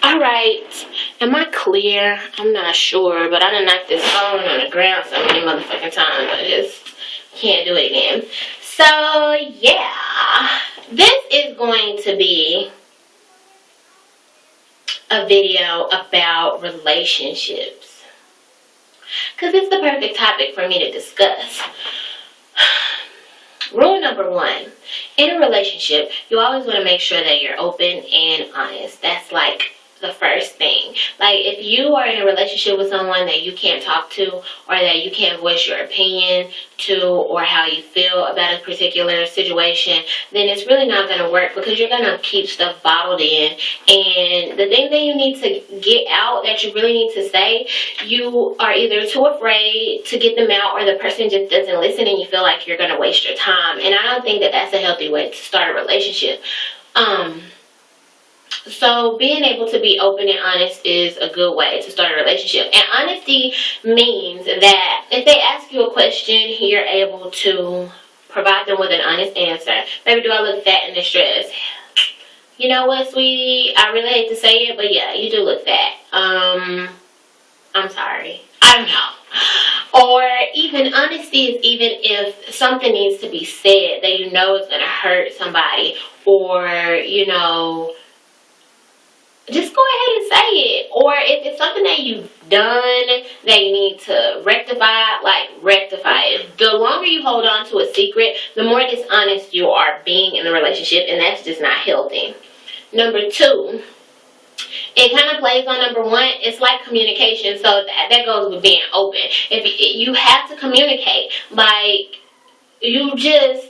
Alright, am I clear? I'm not sure, but I done knocked this phone on the ground so many motherfucking times. I just can't do it again. So, yeah. This is going to be a video about relationships. Because it's the perfect topic for me to discuss. Rule number one, in a relationship, you always want to make sure that you're open and honest. That's like the first thing. Like, if you are in a relationship with someone that you can't talk to, or that you can't voice your opinion to, or how you feel about a particular situation, then it's really not going to work, because you're going to keep stuff bottled in. And the thing that you need to get out, that you really need to say, you are either too afraid to get them out, or the person just doesn't listen and you feel like you're going to waste your time. And I don't think that that's a healthy way to start a relationship. So being able to be open and honest is a good way to start a relationship. And honesty means that if they ask you a question, you're able to provide them with an honest answer. Baby, do I look fat and distressed? You know what, sweetie? I really hate to say it, but yeah, you do look fat. I'm sorry. I don't know. Or even honesty is even if something needs to be said that you know is going to hurt somebody, or, you know, just go ahead and say it. Or if it's something that you've done that you need to rectify, like, rectify it. The longer you hold on to a secret, the more dishonest you are being in the relationship, and that's just not healthy. Number two, it kind of plays on number one. It's like communication, so that goes with being open. If you have to communicate, like, you just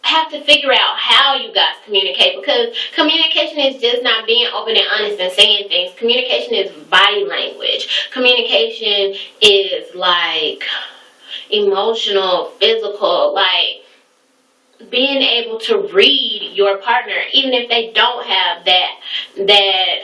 have to figure out how you guys communicate, because communication is just not being open and honest and saying things. Communication is body language. Communication is like emotional, physical, like being able to read your partner, even if they don't have that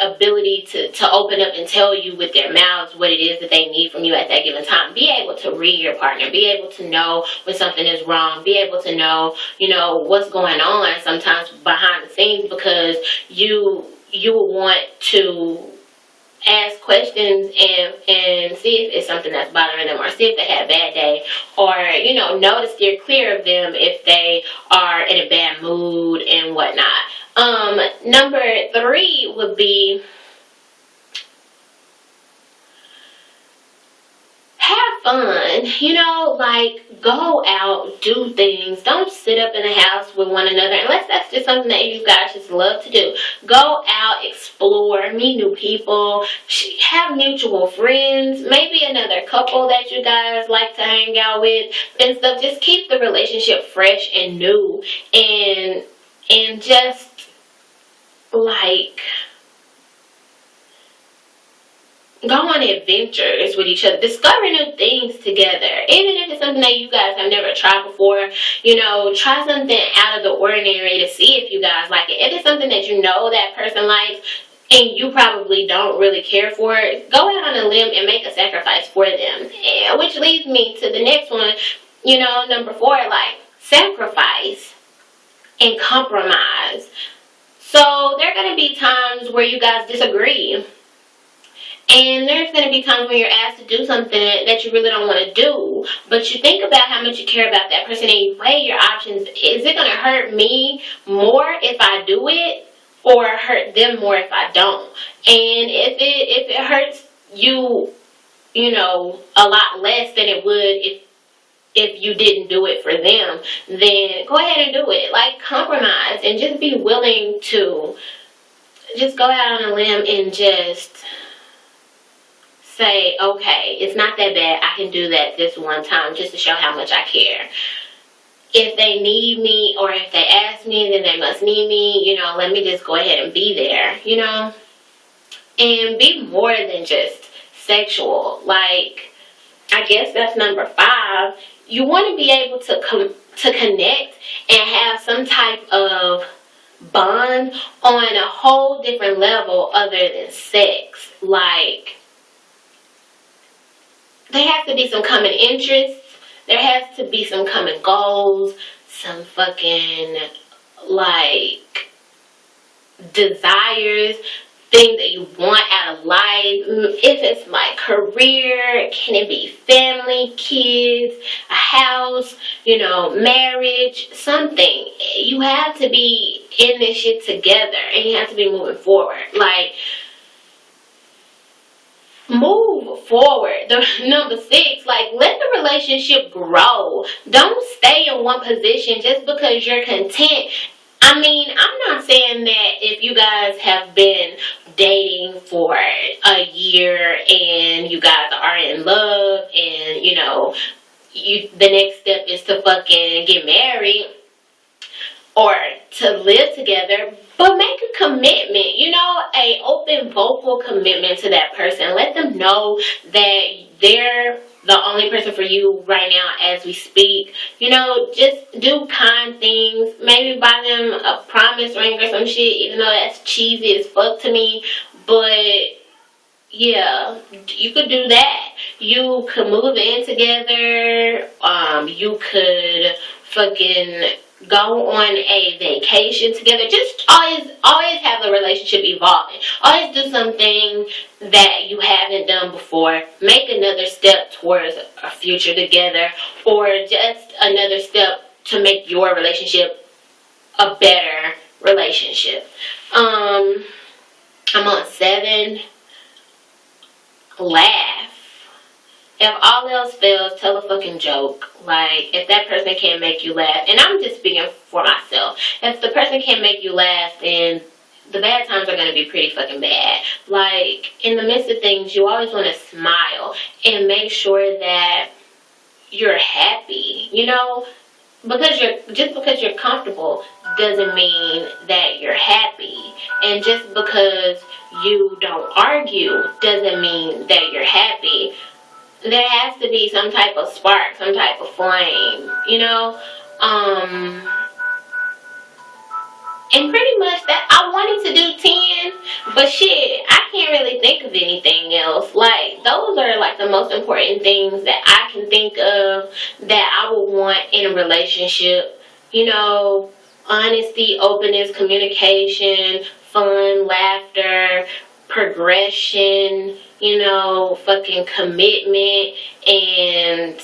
ability to open up and tell you with their mouths what it is that they need from you at that given time. Be able to read your partner. Be able to know when something is wrong. Be able to know, you know, what's going on sometimes behind the scenes, because you want to ask questions and see if it's something that's bothering them, or see if they had a bad day, or, you know to steer clear of them if they are in a bad mood and whatnot. Number three would be have fun. You know, like, go out, do things. Don't sit up in the house with one another, unless that's just something that you guys just love to do. Go out, explore, meet new people, have mutual friends, maybe another couple that you guys like to hang out with and stuff. Just keep the relationship fresh and new, and just, like, go on adventures with each other. Discover new things together. Even if it's something that you guys have never tried before, you know, try something out of the ordinary to see if you guys like it. If it's something that you know that person likes and you probably don't really care for it, go out on a limb and make a sacrifice for them. Which leads me to the next one, you know, number four, like, sacrifice and compromise. So there are going to be times where you guys disagree. And there's going to be times when you're asked to do something that you really don't want to do, but you think about how much you care about that person and you weigh your options. Is it going to hurt me more if I do it, or hurt them more if I don't? And if it hurts you, you know, a lot less than it would if you didn't do it for them, then go ahead and do it. Like, compromise and just be willing to just go out on a limb and just say, okay, it's not that bad. I can do that this one time, just to show how much I care. If they need me, or if they ask me, then they must need me. You know, let me just go ahead and be there, you know. And be more than just sexual. Like, I guess that's number five. You want to be able to connect and have some type of bond on a whole different level other than sex. Like, there has to be some common interests. There has to be some common goals. Some fucking, like, desires. things that you want out of life. If it's like career, can it be family, kids, a house, marriage, something. You have to be in this shit together, and you have to be moving forward. Like, move forward. The number 6, like, let the relationship grow. Don't stay in one position just because you're content. I mean, I'm not saying that if you guys have been dating for a year and you guys are in love and, the next step is to fucking get married or to live together, but make a commitment, a open vocal commitment to that person. Let them know that they're the only person for you right now as we speak. Just do kind things. Maybe buy them a promise ring or some shit, even though that's cheesy as fuck to me. But yeah, you could do that. You could move in together. You could fucking go on a vacation together. Just always have the relationship evolving. Always do something that you haven't done before. Make another step towards a future together, or just another step to make your relationship a better relationship. I'm on 7. Laugh. If all else fails, tell a fucking joke. Like, if that person can't make you laugh, and I'm just speaking for myself, if the person can't make you laugh, then the bad times are going to be pretty fucking bad. Like, in the midst of things, you always want to smile and make sure that you're happy, because you're comfortable doesn't mean that you're happy. And just because you don't argue doesn't mean that you're happy. There has to be some type of spark, some type of flame, and pretty much that. I wanted to do 10, but shit, I can't really think of anything else. Like, those are like the most important things that I can think of that I would want in a relationship. Honesty, openness, communication, fun, laughter, progression, fucking commitment, and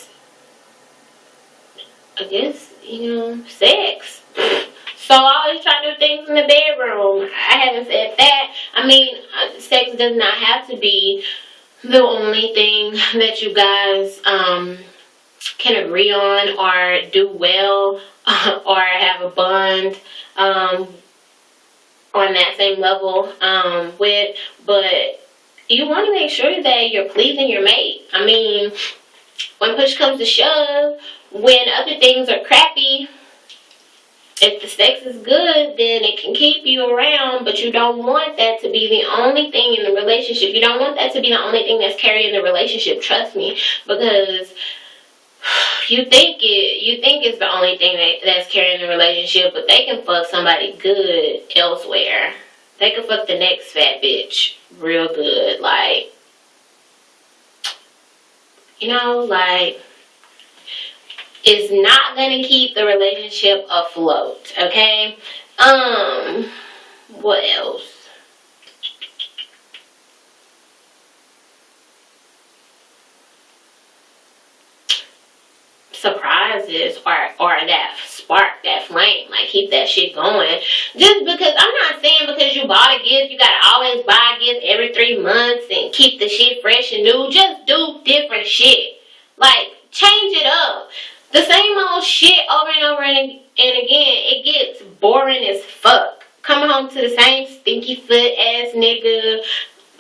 I guess, sex. So I always try to do things in the bedroom. I haven't said that. I mean, sex does not have to be the only thing that you guys can agree on or do well or have a bond on that same level with, but you want to make sure that you're pleasing your mate. I mean, when push comes to shove, when other things are crappy, if the sex is good, then it can keep you around, but you don't want that to be the only thing in the relationship. You don't want that to be the only thing that's carrying the relationship, trust me, because you think it's the only thing that's carrying the relationship, but they can fuck somebody good elsewhere. They can fuck the next fat bitch real good. Like, it's not gonna keep the relationship afloat, okay? What else? Surprises or that spark, that flame, like, keep that shit going. Just because, I'm not saying because you bought a gift, you gotta always buy a gift every 3 months and keep the shit fresh and new. Just do different shit. Like, change it up. The same old shit over and over and again, it gets boring as fuck. Coming home to the same stinky foot ass nigga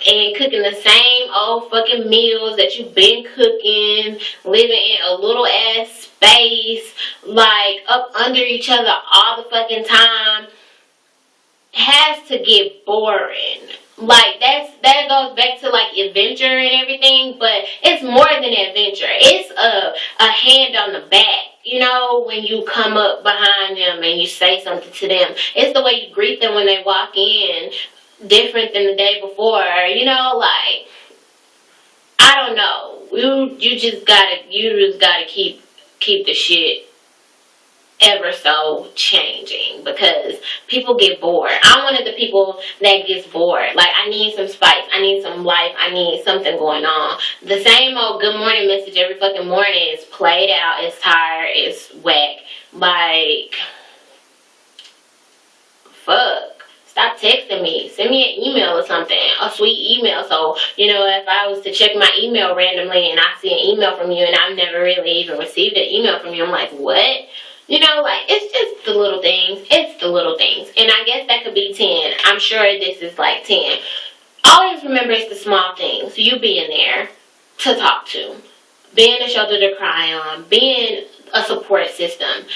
and cooking the same old fucking meals that you've been cooking, living in a little ass space, like up under each other all the fucking time, has to get boring. Like, that goes back to like adventure and everything, but it's more than adventure. It's a hand on the back. When you come up behind them and you say something to them, it's the way you greet them when they walk in, different than the day before. Like, I don't know. You just gotta keep the shit ever so changing, because people get bored. I'm one of the people that gets bored. Like, I need some spice, I need some life, I need something going on. The same old good morning message every fucking morning is played out, it's tired, it's whack. Like, fuck. Stop texting me. Send me an email or something. A sweet email. So, if I was to check my email randomly and I see an email from you and I've never really even received an email from you, I'm like, what? Like, it's just the little things. It's the little things. And I guess that could be 10. I'm sure this is like 10. Always remember it's the small things. You being there to talk to. Being a shoulder to cry on. Being a support system.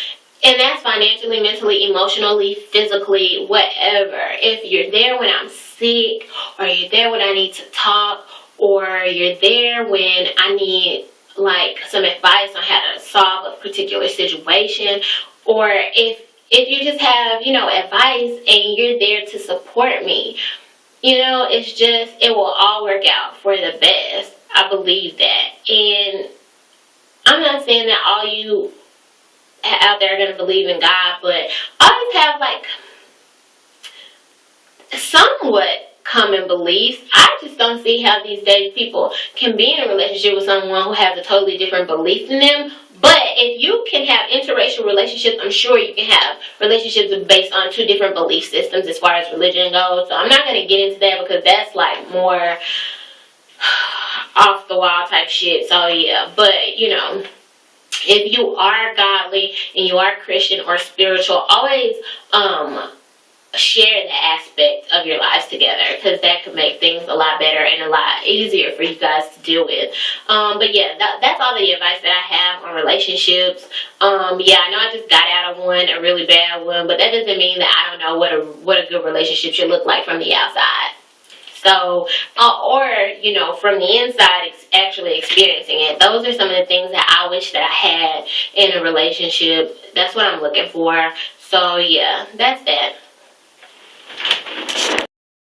And that's financially, mentally, emotionally, physically, whatever. If you're there when I'm sick, or you're there when I need to talk, or you're there when I need like some advice on how to solve a particular situation, or if you just have, advice and you're there to support me, it's just, it will all work out for the best. I believe that. And I'm not saying that all you out there are going to believe in God, but always have like somewhat common beliefs. I just don't see how these days people can be in a relationship with someone who has a totally different belief than them. But if you can have interracial relationships, I'm sure you can have relationships based on two different belief systems as far as religion goes. So I'm not going to get into that because that's like more off the wall type shit. So yeah, but if you are godly and you are Christian or spiritual, always share the aspects of your lives together, because that could make things a lot better and a lot easier for you guys to deal with. But yeah, that's all the advice that I have on relationships. Yeah, I know I just got out of one, a really bad one, but that doesn't mean that I don't know what a good relationship should look like from the outside. So, or, from the inside, actually experiencing it. Those are some of the things that I wish that I had in a relationship. That's what I'm looking for. So, yeah, that's that.